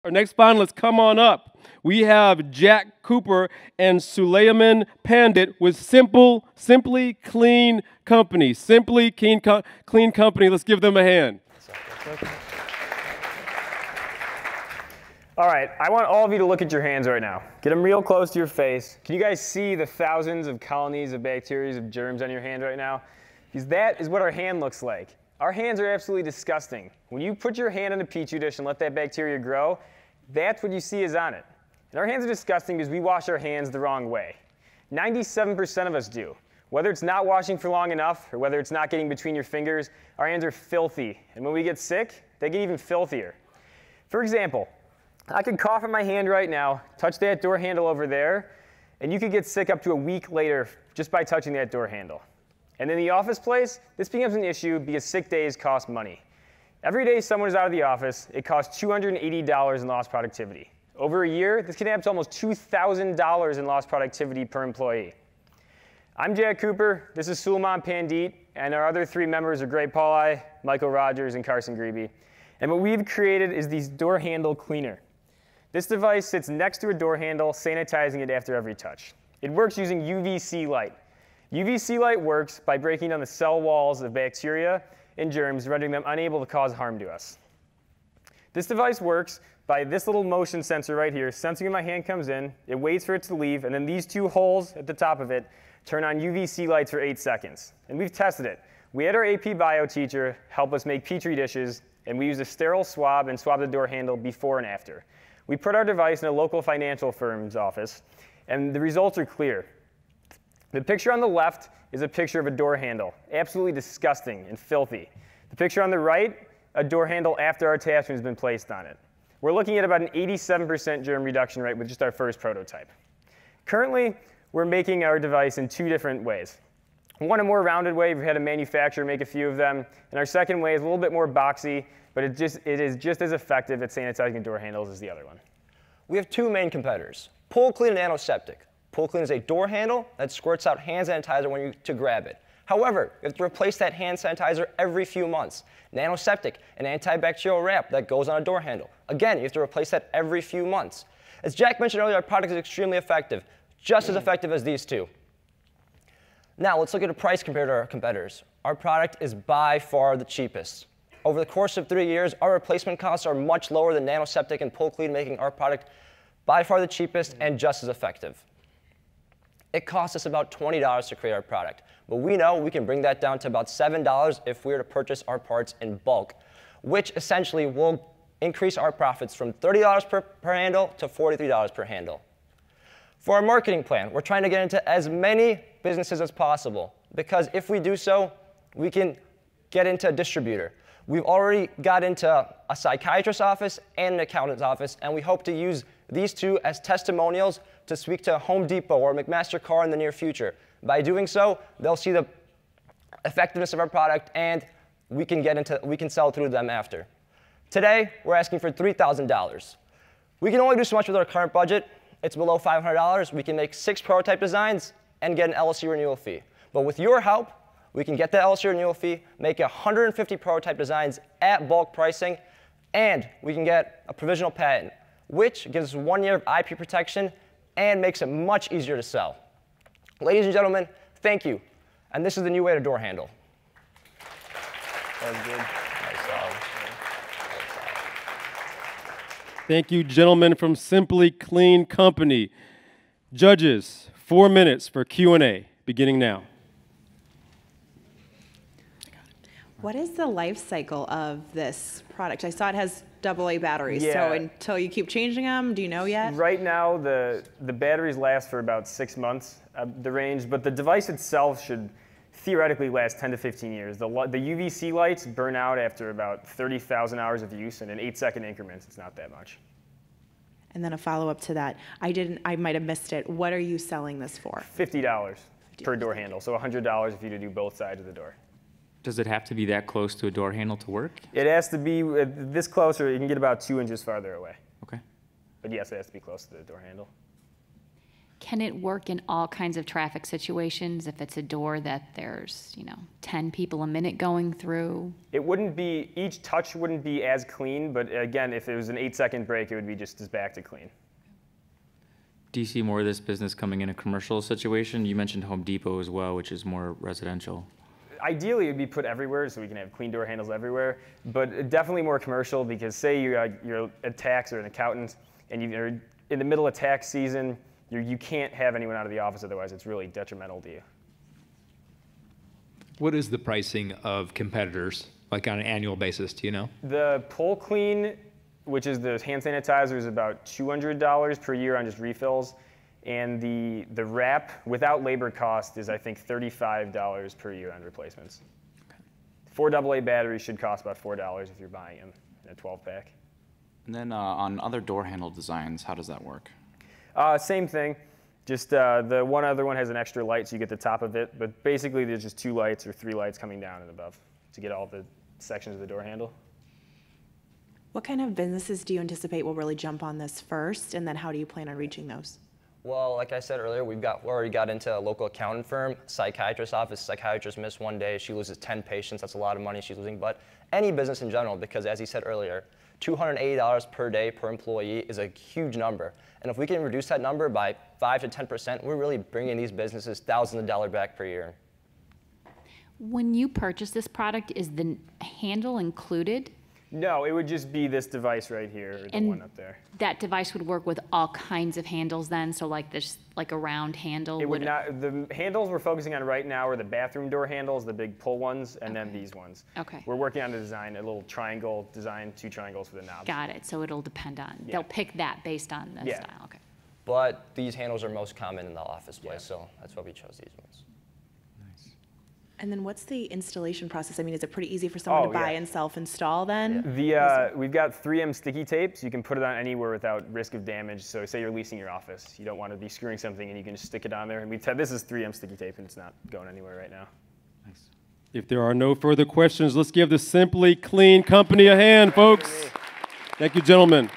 Our next finalists, come on up. We have Jack Cooper and Sulayman Pandit with Simply Clean Company. Simply Clean Company. Let's give them a hand. All right, I want all of you to look at your hands right now. Get them real close to your face. Can you guys see the thousands of colonies of bacteria, of germs on your hand right now? Because that is what our hand looks like. Our hands are absolutely disgusting. When you put your hand in a petri dish and let that bacteria grow, that's what you see is on it. And our hands are disgusting because we wash our hands the wrong way. 97% of us do. Whether it's not washing for long enough or whether it's not getting between your fingers, our hands are filthy. And when we get sick, they get even filthier. For example, I could cough in my hand right now, touch that door handle over there, and you could get sick up to a week later just by touching that door handle. And in the office place, this becomes an issue because sick days cost money. Every day someone is out of the office, it costs $280 in lost productivity. Over a year, this can add up to almost $2,000 in lost productivity per employee. I'm Jack Cooper, this is Sulayman Pandit, and our other three members are Grebe, Pauli, Michael Rogers, and Carson Grebe. And what we've created is the door handle cleaner. This device sits next to a door handle, sanitizing it after every touch. It works using UVC light. UVC light works by breaking down the cell walls of bacteria and germs, rendering them unable to cause harm to us. This device works by this little motion sensor right here, sensing when my hand comes in, it waits for it to leave, and then these two holes at the top of it turn on UVC lights for 8 seconds. And we've tested it. We had our AP Bio teacher help us make petri dishes, and we used a sterile swab and swabbed the door handle before and after. We put our device in a local financial firm's office, and the results are clear. The picture on the left is a picture of a door handle, absolutely disgusting and filthy. The picture on the right, a door handle after our attachment has been placed on it. We're looking at about an 87% germ reduction rate with just our first prototype. Currently, we're making our device in 2 different ways. One, a more rounded way, we've had a manufacturer make a few of them, and our second way is a little bit more boxy, but it is just as effective at sanitizing door handles as the other one. We have 2 main competitors, Pool Clean and Antiseptic. Pool Clean is a door handle that squirts out hand sanitizer when to grab it. However, you have to replace that hand sanitizer every few months. Nanoseptic, an antibacterial wrap that goes on a door handle. Again, you have to replace that every few months. As Jack mentioned earlier, our product is extremely effective, just as effective as these 2. Now, let's look at the price compared to our competitors. Our product is by far the cheapest. Over the course of 3 years, our replacement costs are much lower than Nanoseptic and Pool Clean, making our product by far the cheapest and just as effective. It costs us about $20 to create our product, but we know we can bring that down to about $7 if we were to purchase our parts in bulk, which essentially will increase our profits from $30 per handle to $43 per handle. For our marketing plan, we're trying to get into as many businesses as possible, because if we do so, we can get into a distributor. We've already got into a psychiatrist's office and an accountant's office, and we hope to use these 2 as testimonials to speak to Home Depot or McMaster Car in the near future. By doing so, they'll see the effectiveness of our product, and we can sell through them after. Today, we're asking for $3,000. We can only do so much with our current budget. It's below $500. We can make 6 prototype designs and get an LLC renewal fee. But with your help, we can get the LLC renewal fee, make 150 prototype designs at bulk pricing, and we can get a provisional patent, which gives us 1 year of IP protection and makes it much easier to sell. Ladies and gentlemen, thank you. And this is the new way to door handle. That was good. Thank you, gentlemen from Simply Clean Company. Judges, 4 minutes for Q&A, beginning now. What is the life cycle of this product? I saw it has AA batteries, Yeah. so until you keep changing them, do you know yet? Right now, the batteries last for about 6 months, the range, but the device itself should theoretically last 10 to 15 years. The UVC lights burn out after about 30,000 hours of use, and in 8-second increments, it's not that much. And then a follow-up to that. I might have missed it. What are you selling this for? $50 per door handle, so $100 if you do both sides of the door. Does it have to be that close to a door handle to work? It has to be this close, or you can get about 2 inches farther away. Okay. But yes, it has to be close to the door handle. Can it work in all kinds of traffic situations if it's a door that there's, 10 people a minute going through? It wouldn't be, each touch wouldn't be as clean, but again, if it was an 8-second break, it would be just as back to clean. Do you see more of this business coming in a commercial situation? You mentioned Home Depot as well, which is more residential. Ideally, it would be put everywhere, so we can have clean door handles everywhere, but definitely more commercial, because say you're a tax or an accountant, and you're in the middle of tax season, you can't have anyone out of the office, otherwise it's really detrimental to you. What is the pricing of competitors, like on an annual basis, do you know? The Pull Clean, which is the hand sanitizer, is about $200 per year on just refills. And the wrap, without labor cost, is I think $35 per year on replacements. 4 AA batteries should cost about $4 if you're buying them in a 12-pack. And then on other door handle designs, how does that work? Same thing. Just the one other one has an extra light, so you get the top of it. But basically, there's just 2 lights or 3 lights coming down and above to get all the sections of the door handle. What kind of businesses do you anticipate will really jump on this first, and then how do you plan on reaching those? Well, like I said earlier, we already got into a local accountant firm, psychiatrist's office. Psychiatrist missed one day, she loses 10 patients. That's a lot of money she's losing. But any business in general, because as he said earlier, $280 per day per employee is a huge number. And if we can reduce that number by 5 to 10%, we're really bringing these businesses thousands of dollars back per year. When you purchase this product, is the handle included? No, it would just be this device right here, or the one up there. That device would work with all kinds of handles then, so like this, like a round handle? It would not. The handles we're focusing on right now are the bathroom door handles, the big pull ones, and then these ones. Okay. We're working on the design, a little triangle design, 2 triangles for the knobs. Got it, so it'll depend on, they'll pick that based on the style, okay. But these handles are most common in the office place, so that's why we chose these ones. And then what's the installation process? I mean, is it pretty easy for someone to buy and self-install then? We've got 3M sticky tapes. You can put it on anywhere without risk of damage. So say you're leasing your office. You don't want to be screwing something, and you can just stick it on there. And this is 3M sticky tape, and it's not going anywhere right now. Nice. If there are no further questions, let's give the Simply Clean Company a hand, folks. Thank you, gentlemen.